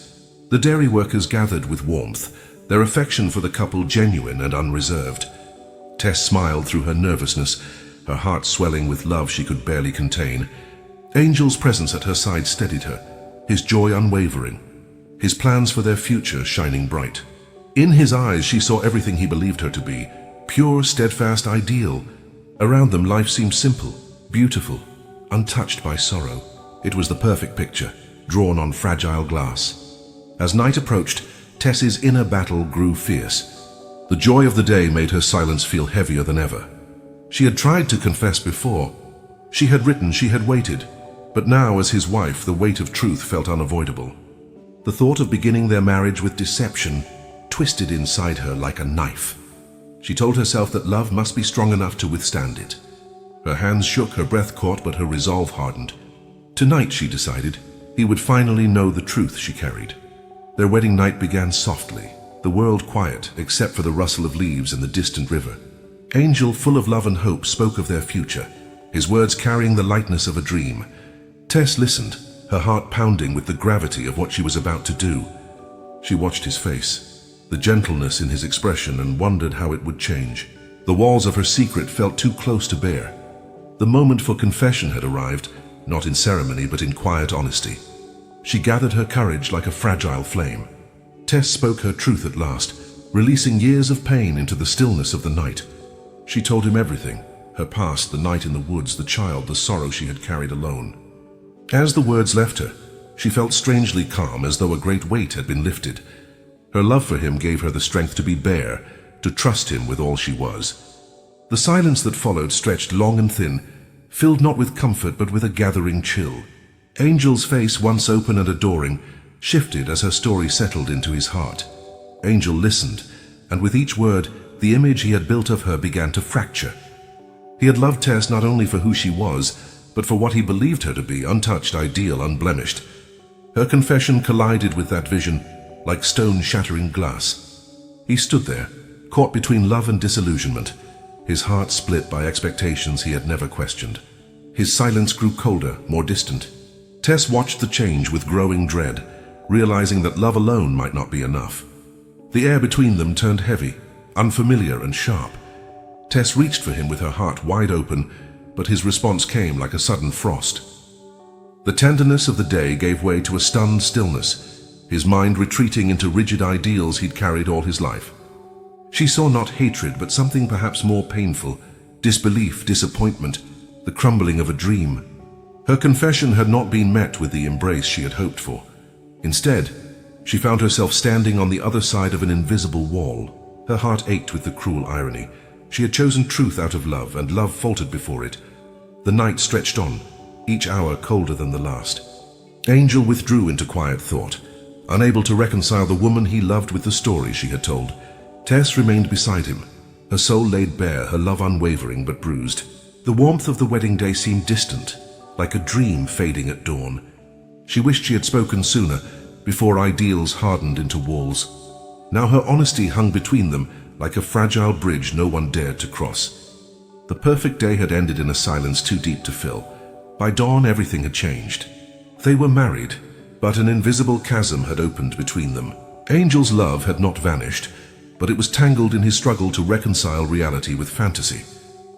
[SPEAKER 1] The dairy workers gathered with warmth, their affection for the couple genuine and unreserved. Tess smiled through her nervousness, her heart swelling with love she could barely contain. Angel's presence at her side steadied her, his joy unwavering, his plans for their future shining bright. In his eyes she saw everything he believed her to be, pure, steadfast, ideal. Around them life seemed simple, beautiful, untouched by sorrow. It was the perfect picture, drawn on fragile glass. As night approached, Tess's inner battle grew fierce. The joy of the day made her silence feel heavier than ever. She had tried to confess before. She had written, she had waited. But now, as his wife, the weight of truth felt unavoidable. The thought of beginning their marriage with deception twisted inside her like a knife. She told herself that love must be strong enough to withstand it. Her hands shook, her breath caught, but her resolve hardened. Tonight, she decided, he would finally know the truth she carried. Their wedding night began softly, the world quiet except for the rustle of leaves and the distant river. Angel, full of love and hope, spoke of their future. his words carrying the lightness of a dream. Tess listened, her heart pounding with the gravity of what she was about to do. She watched his face, the gentleness in his expression, and wondered how it would change. The walls of her secret felt too close to bear. The moment for confession had arrived, not in ceremony but in quiet honesty. She gathered her courage like a fragile flame. Tess spoke her truth at last, releasing years of pain into the stillness of the night. She told him everything, her past, the night in the woods, the child, the sorrow she had carried alone. As the words left her, she felt strangely calm, as though a great weight had been lifted. Her love for him gave her the strength to be bare, to trust him with all she was. The silence that followed stretched long and thin, filled not with comfort but with a gathering chill. Angel's face, once open and adoring, shifted as her story settled into his heart. Angel listened, and with each word, the image he had built of her began to fracture. He had loved Tess not only for who she was, but for what he believed her to be, untouched, ideal, unblemished. Her confession collided with that vision, like stone shattering glass. He stood there, caught between love and disillusionment, his heart split by expectations he had never questioned. His silence grew colder, more distant. Tess watched the change with growing dread, realizing that love alone might not be enough. The air between them turned heavy, unfamiliar and sharp. Tess reached for him with her heart wide open, but his response came like a sudden frost. The tenderness of the day gave way to a stunned stillness, his mind retreating into rigid ideals he'd carried all his life. She saw not hatred, but something perhaps more painful, disbelief, disappointment, the crumbling of a dream. Her confession had not been met with the embrace she had hoped for. Instead, she found herself standing on the other side of an invisible wall. Her heart ached with the cruel irony. She had chosen truth out of love, and love faltered before it. The night stretched on, each hour colder than the last. Angel withdrew into quiet thought, unable to reconcile the woman he loved with the story she had told. Tess remained beside him, her soul laid bare, her love unwavering but bruised. The warmth of the wedding day seemed distant, like a dream fading at dawn. She wished she had spoken sooner, before ideals hardened into walls. Now her honesty hung between them, like a fragile bridge no one dared to cross. The perfect day had ended in a silence too deep to fill. By dawn, everything had changed. They were married, but an invisible chasm had opened between them. Angel's love had not vanished, but it was tangled in his struggle to reconcile reality with fantasy.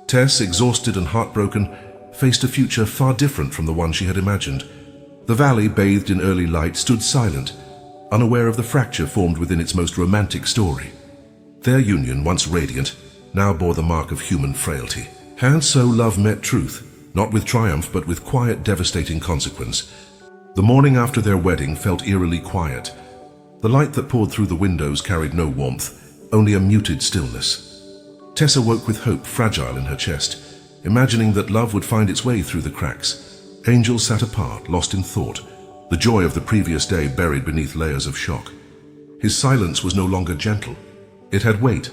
[SPEAKER 1] Tess, exhausted and heartbroken, faced a future far different from the one she had imagined. The valley, bathed in early light, stood silent, unaware of the fracture formed within its most romantic story. Their union, once radiant, now bore the mark of human frailty. And so love met truth, not with triumph but with quiet, devastating consequence. The morning after their wedding felt eerily quiet. The light that poured through the windows carried no warmth, only a muted stillness. Tess awoke with hope fragile in her chest, imagining that love would find its way through the cracks. Angel sat apart, lost in thought, the joy of the previous day buried beneath layers of shock. His silence was no longer gentle. It had weight,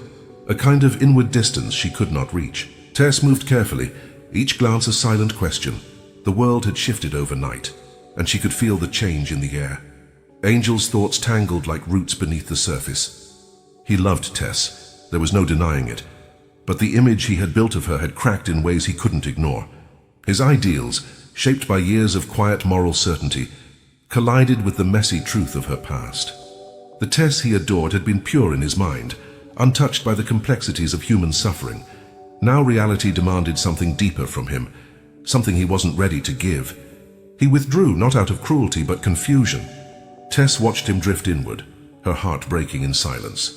[SPEAKER 1] a kind of inward distance she could not reach. Tess moved carefully, each glance a silent question. The world had shifted overnight, and she could feel the change in the air. Angel's thoughts tangled like roots beneath the surface. He loved Tess, there was no denying it, but the image he had built of her had cracked in ways he couldn't ignore. His ideals, shaped by years of quiet moral certainty, collided with the messy truth of her past. The Tess he adored had been pure in his mind, untouched by the complexities of human suffering. Now reality demanded something deeper from him, something he wasn't ready to give. He withdrew, not out of cruelty but confusion. Tess watched him drift inward, her heart breaking in silence.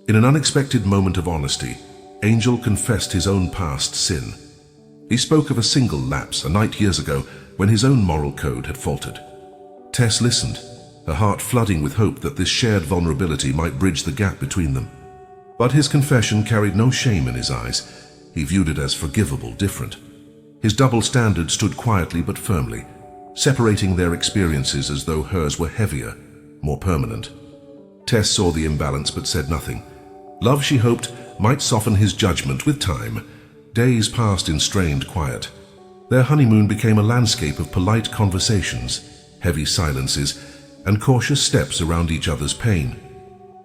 [SPEAKER 1] In an unexpected moment of honesty, Angel confessed his own past sin. He spoke of a single lapse, a night years ago, when his own moral code had faltered. Tess listened, her heart flooding with hope that this shared vulnerability might bridge the gap between them. But his confession carried no shame in his eyes. He viewed it as forgivable, different. His double standard stood quietly but firmly, separating their experiences as though hers were heavier, more permanent. Tess saw the imbalance but said nothing. Love, she hoped, might soften his judgment with time. Days passed in strained quiet. Their honeymoon became a landscape of polite conversations, heavy silences, and cautious steps around each other's pain.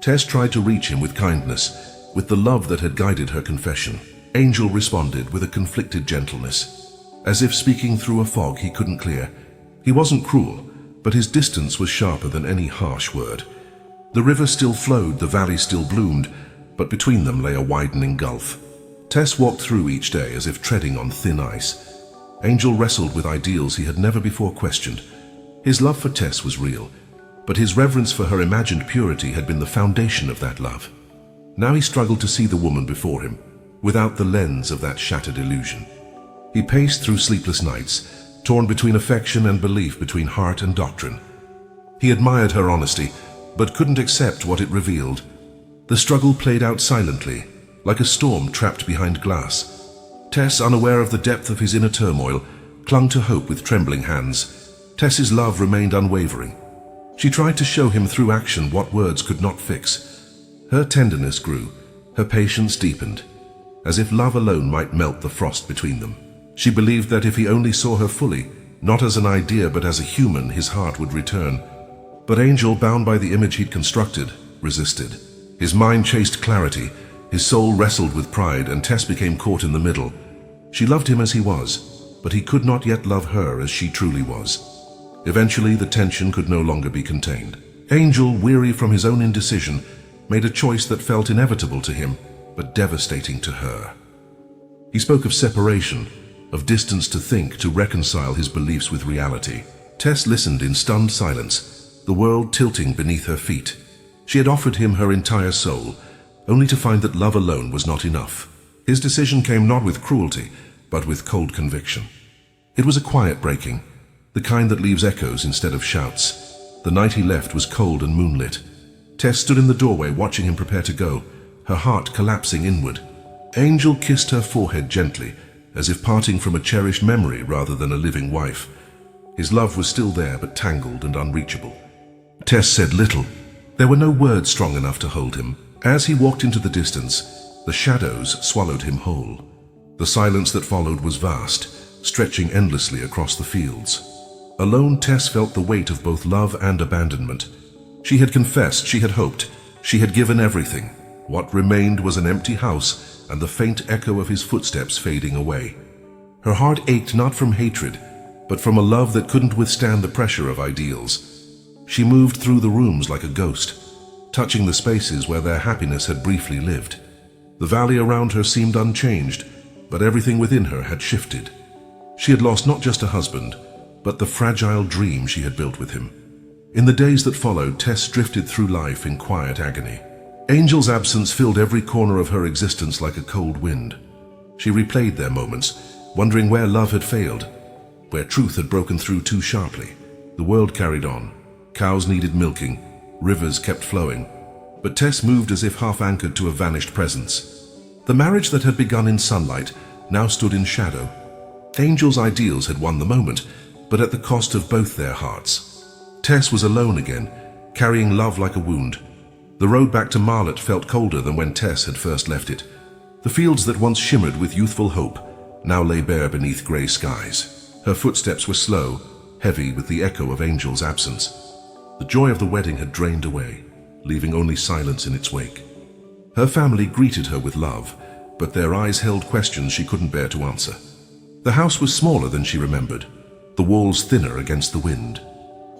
[SPEAKER 1] Tess tried to reach him with kindness, with the love that had guided her confession. Angel responded with a conflicted gentleness. as if speaking through a fog he couldn't clear. He wasn't cruel, but his distance was sharper than any harsh word. The river still flowed, the valley still bloomed, but between them lay a widening gulf. Tess walked through each day as if treading on thin ice. Angel wrestled with ideals he had never before questioned. His love for Tess was real, but his reverence for her imagined purity had been the foundation of that love. Now he struggled to see the woman before him, without the lens of that shattered illusion. He paced through sleepless nights, torn between affection and belief, between heart and doctrine. He admired her honesty, but couldn't accept what it revealed. The struggle played out silently, like a storm trapped behind glass. Tess, unaware of the depth of his inner turmoil, clung to hope with trembling hands. Tess's love remained unwavering. She tried to show him through action what words could not fix. Her tenderness grew, her patience deepened, as if love alone might melt the frost between them. She believed that if he only saw her fully, not as an idea but as a human, his heart would return. But Angel, bound by the image he'd constructed, resisted. His mind chased clarity, his soul wrestled with pride, and Tess became caught in the middle. She loved him as he was, but he could not yet love her as she truly was. Eventually, the tension could no longer be contained. Angel, weary from his own indecision, made a choice that felt inevitable to him, but devastating to her. He spoke of separation, of distance to think, to reconcile his beliefs with reality. Tess listened in stunned silence, the world tilting beneath her feet. She had offered him her entire soul, only to find that love alone was not enough. His decision came not with cruelty, but with cold conviction. It was a quiet breaking, the kind that leaves echoes instead of shouts. The night he left was cold and moonlit. Tess stood in the doorway watching him prepare to go, her heart collapsing inward. Angel kissed her forehead gently, as if parting from a cherished memory rather than a living wife. His love was still there, but tangled and unreachable. Tess said little. There were no words strong enough to hold him. As he walked into the distance, the shadows swallowed him whole. The silence that followed was vast, stretching endlessly across the fields. Alone, Tess felt the weight of both love and abandonment. She had confessed, she had hoped, she had given everything. What remained was an empty house and the faint echo of his footsteps fading away. Her heart ached not from hatred, but from a love that couldn't withstand the pressure of ideals. She moved through the rooms like a ghost, touching the spaces where their happiness had briefly lived. The valley around her seemed unchanged, but everything within her had shifted. She had lost not just a husband, but the fragile dream she had built with him. In the days that followed, Tess drifted through life in quiet agony. Angel's absence filled every corner of her existence like a cold wind. She replayed their moments, wondering where love had failed, where truth had broken through too sharply. The world carried on. Cows needed milking, rivers kept flowing, but Tess moved as if half-anchored to a vanished presence. The marriage that had begun in sunlight now stood in shadow. Angel's ideals had won the moment, but at the cost of both their hearts. Tess was alone again, carrying love like a wound. The road back to Marlet felt colder than when Tess had first left it. The fields that once shimmered with youthful hope now lay bare beneath grey skies. Her footsteps were slow, heavy with the echo of Angel's absence. The joy of the wedding had drained away, leaving only silence in its wake. Her family greeted her with love, but their eyes held questions she couldn't bear to answer. The house was smaller than she remembered, the walls thinner against the wind.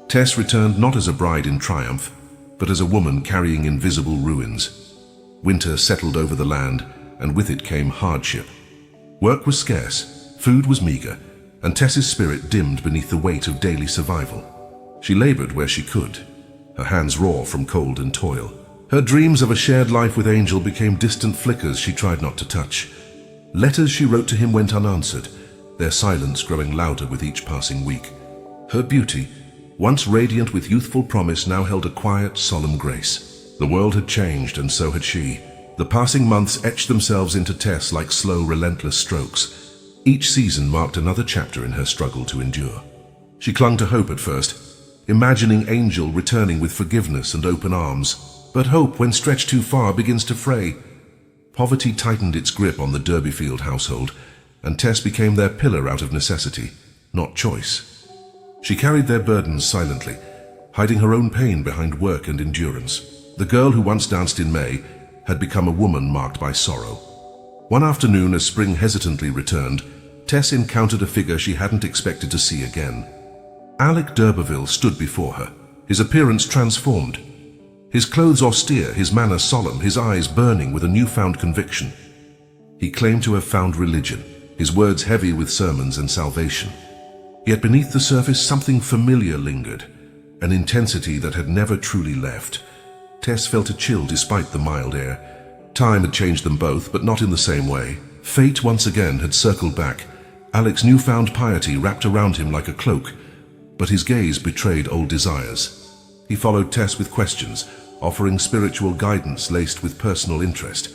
[SPEAKER 1] Tess returned not as a bride in triumph, but as a woman carrying invisible ruins. Winter settled over the land, and with it came hardship. Work was scarce, food was meager, and Tess's spirit dimmed beneath the weight of daily survival. She labored where she could, her hands raw from cold and toil. Her dreams of a shared life with Angel became distant flickers she tried not to touch. Letters she wrote to him went unanswered, their silence growing louder with each passing week. Her beauty, once radiant with youthful promise, now held a quiet, solemn grace. The world had changed, and so had she. The passing months etched themselves into Tess like slow, relentless strokes. Each season marked another chapter in her struggle to endure. She clung to hope at first, imagining Angel returning with forgiveness and open arms. But hope, when stretched too far, begins to fray. Poverty tightened its grip on the Derbyfield household, and Tess became their pillar out of necessity, not choice. She carried their burdens silently, hiding her own pain behind work and endurance. The girl who once danced in May had become a woman marked by sorrow. One afternoon, as spring hesitantly returned, Tess encountered a figure she hadn't expected to see again. Alec d'Urberville stood before her, his appearance transformed. His clothes austere, his manner solemn, his eyes burning with a newfound conviction. He claimed to have found religion, his words heavy with sermons and salvation. Yet beneath the surface something familiar lingered, an intensity that had never truly left. Tess felt a chill despite the mild air. Time had changed them both, but not in the same way. Fate once again had circled back. Alec's newfound piety wrapped around him like a cloak, but his gaze betrayed old desires. He followed Tess with questions, offering spiritual guidance laced with personal interest.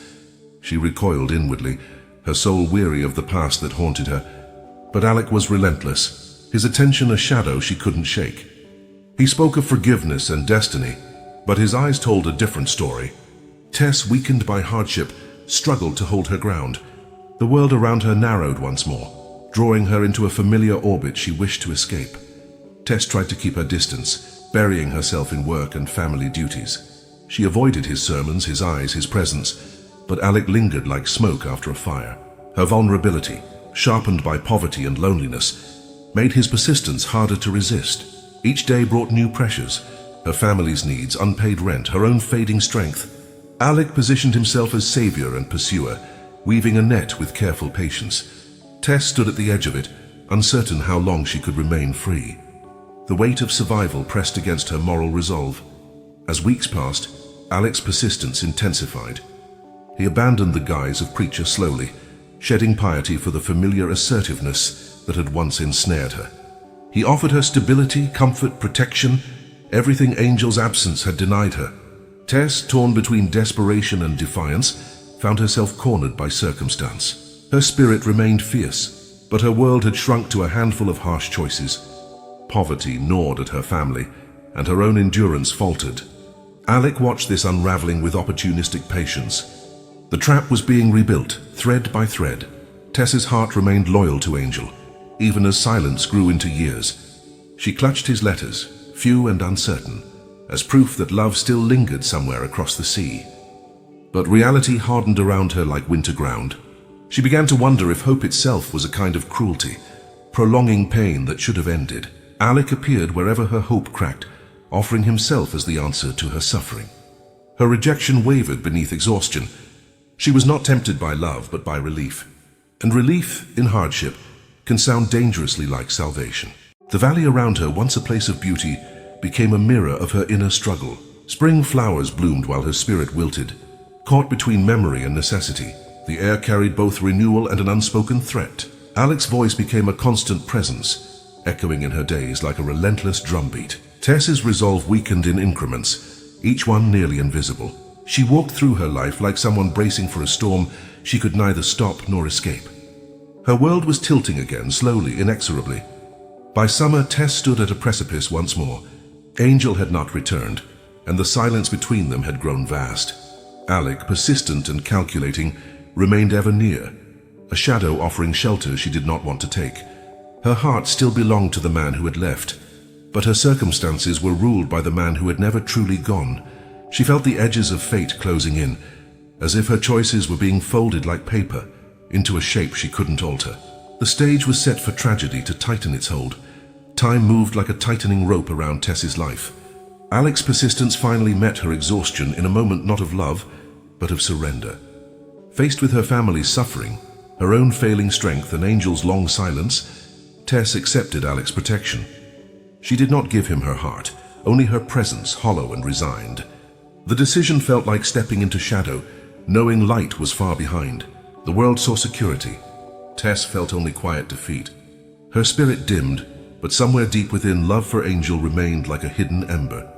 [SPEAKER 1] She recoiled inwardly, her soul weary of the past that haunted her. But Alec was relentless, his attention a shadow she couldn't shake. He spoke of forgiveness and destiny, but his eyes told a different story. Tess, weakened by hardship, struggled to hold her ground. The world around her narrowed once more, drawing her into a familiar orbit she wished to escape. Tess tried to keep her distance, burying herself in work and family duties. She avoided his sermons, his eyes, his presence, but Alec lingered like smoke after a fire. Her vulnerability, sharpened by poverty and loneliness, made his persistence harder to resist. Each day brought new pressures, her family's needs, unpaid rent, her own fading strength. Alec positioned himself as savior and pursuer, weaving a net with careful patience. Tess stood at the edge of it, uncertain how long she could remain free. The weight of survival pressed against her moral resolve. As weeks passed, Alec's persistence intensified. He abandoned the guise of preacher slowly, shedding piety for the familiar assertiveness that had once ensnared her. He offered her stability, comfort, protection, everything Angel's absence had denied her. Tess, torn between desperation and defiance, found herself cornered by circumstance. Her spirit remained fierce, but her world had shrunk to a handful of harsh choices. Poverty gnawed at her family, and her own endurance faltered. Alec watched this unraveling with opportunistic patience. The trap was being rebuilt, thread by thread. Tess's heart remained loyal to Angel, even as silence grew into years. She clutched his letters, few and uncertain, as proof that love still lingered somewhere across the sea. But reality hardened around her like winter ground. She began to wonder if hope itself was a kind of cruelty, prolonging pain that should have ended. Alec appeared wherever her hope cracked, offering himself as the answer to her suffering. Her rejection wavered beneath exhaustion. She was not tempted by love, but by relief. And relief in hardship can sound dangerously like salvation. The valley around her, once a place of beauty, became a mirror of her inner struggle. Spring flowers bloomed while her spirit wilted. Caught between memory and necessity, the air carried both renewal and an unspoken threat. Alec's voice became a constant presence, echoing in her days like a relentless drumbeat. Tess's resolve weakened in increments, each one nearly invisible. She walked through her life like someone bracing for a storm she could neither stop nor escape. Her world was tilting again, slowly, inexorably. By summer, Tess stood at a precipice once more. Angel had not returned, and the silence between them had grown vast. Alec, persistent and calculating, remained ever near, a shadow offering shelter she did not want to take. Her heart still belonged to the man who had left, but her circumstances were ruled by the man who had never truly gone. She felt the edges of fate closing in, as if her choices were being folded like paper into a shape she couldn't alter. The stage was set for tragedy to tighten its hold. Time moved like a tightening rope around Tess's life. Alec's persistence finally met her exhaustion in a moment not of love, but of surrender. Faced with her family's suffering, her own failing strength and Angel's long silence, Tess accepted Alec's protection. She did not give him her heart, only her presence, hollow and resigned. The decision felt like stepping into shadow, knowing light was far behind. The world saw security. Tess felt only quiet defeat. Her spirit dimmed, but somewhere deep within, love for Angel remained like a hidden ember.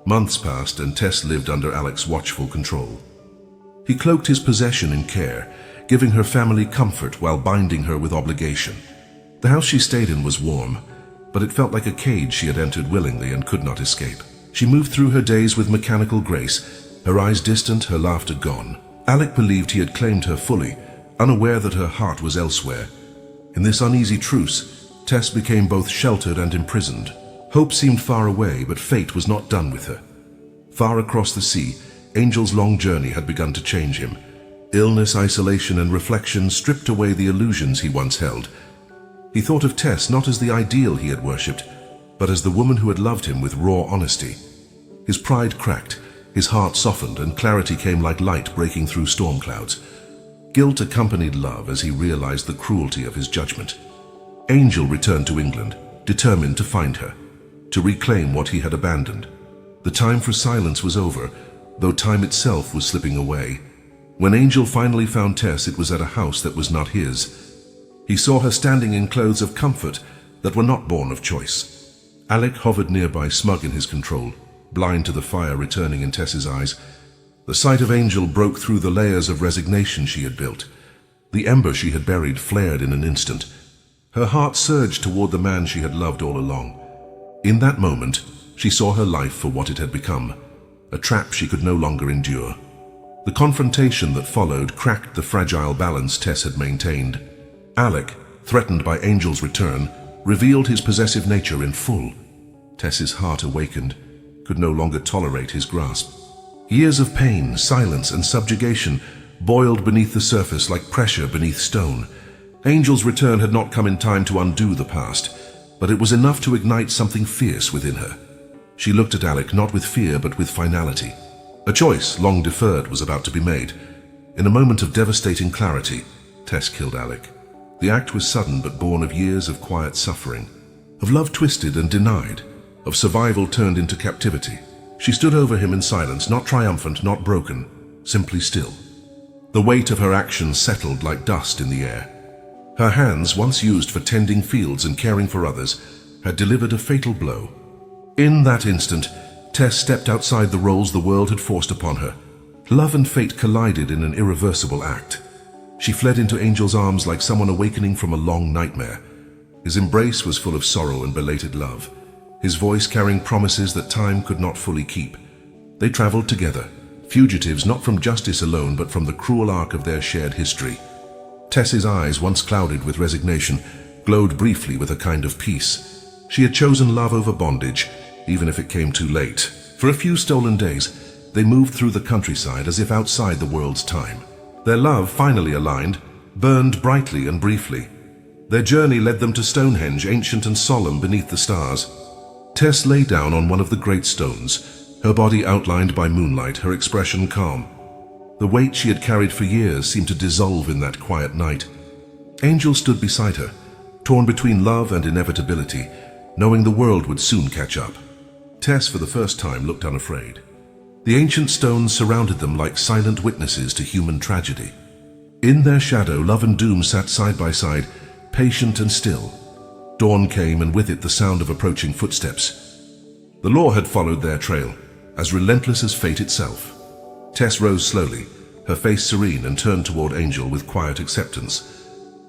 [SPEAKER 1] Months passed, and Tess lived under Alec's watchful control. He cloaked his possession in care, giving her family comfort while binding her with obligation. The house she stayed in was warm, but it felt like a cage she had entered willingly and could not escape. She moved through her days with mechanical grace, her eyes distant, her laughter gone. Alec believed he had claimed her fully, unaware that her heart was elsewhere. In this uneasy truce, Tess became both sheltered and imprisoned. Hope seemed far away, but fate was not done with her. Far across the sea, Angel's long journey had begun to change him. Illness, isolation, and reflection stripped away the illusions he once held, He thought of Tess not as the ideal he had worshipped, but as the woman who had loved him with raw honesty. His pride cracked, his heart softened, and clarity came like light breaking through storm clouds. Guilt accompanied love as he realized the cruelty of his judgment. Angel returned to England, determined to find her, to reclaim what he had abandoned. The time for silence was over, though time itself was slipping away. When Angel finally found Tess, it was at a house that was not his. He saw her standing in clothes of comfort that were not born of choice. Alec hovered nearby, smug in his control, blind to the fire returning in Tess's eyes. The sight of Angel broke through the layers of resignation she had built. The ember she had buried flared in an instant. Her heart surged toward the man she had loved all along. In that moment, she saw her life for what it had become, a trap she could no longer endure. The confrontation that followed cracked the fragile balance Tess had maintained. Alec, threatened by Angel's return, revealed his possessive nature in full. Tess's heart awakened, could no longer tolerate his grasp. Years of pain, silence, and subjugation boiled beneath the surface like pressure beneath stone. Angel's return had not come in time to undo the past, but it was enough to ignite something fierce within her. She looked at Alec not with fear but with finality. A choice, long deferred, was about to be made. In a moment of devastating clarity, Tess killed Alec. The act was sudden but born of years of quiet suffering, of love twisted and denied, of survival turned into captivity. She stood over him in silence, not triumphant, not broken, simply still. The weight of her actions settled like dust in the air. Her hands, once used for tending fields and caring for others, had delivered a fatal blow. In that instant, Tess stepped outside the roles the world had forced upon her. Love and fate collided in an irreversible act. She fled into Angel's arms like someone awakening from a long nightmare. His embrace was full of sorrow and belated love, his voice carrying promises that time could not fully keep. They traveled together, fugitives not from justice alone but from the cruel arc of their shared history. Tess's eyes, once clouded with resignation, glowed briefly with a kind of peace. She had chosen love over bondage, even if it came too late. For a few stolen days, they moved through the countryside as if outside the world's time. Their love, finally aligned, burned brightly and briefly. Their journey led them to Stonehenge, ancient and solemn beneath the stars. Tess lay down on one of the great stones, her body outlined by moonlight, her expression calm. The weight she had carried for years seemed to dissolve in that quiet night. Angel stood beside her, torn between love and inevitability, knowing the world would soon catch up. Tess, for the first time, looked unafraid. The ancient stones surrounded them like silent witnesses to human tragedy. In their shadow, love and doom sat side by side, patient and still. Dawn came, and with it the sound of approaching footsteps. The law had followed their trail, as relentless as fate itself. Tess rose slowly, her face serene, and turned toward Angel with quiet acceptance.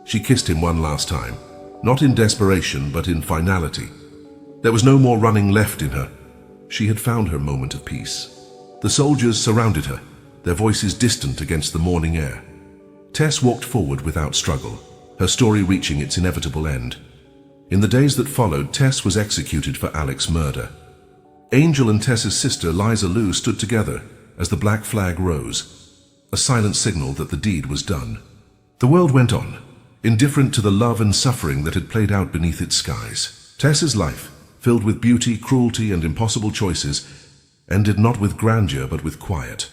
[SPEAKER 1] She kissed him one last time, not in desperation but in finality. There was no more running left in her. She had found her moment of peace. The soldiers surrounded her, their voices distant against the morning air. Tess walked forward without struggle, her story reaching its inevitable end. In the days that followed, Tess was executed for Alec's murder. Angel and Tess's sister, Liza Lou, stood together as the black flag rose, a silent signal that the deed was done. The world went on, indifferent to the love and suffering that had played out beneath its skies. Tess's life, filled with beauty, cruelty, and impossible choices, ended not with grandeur but with quiet.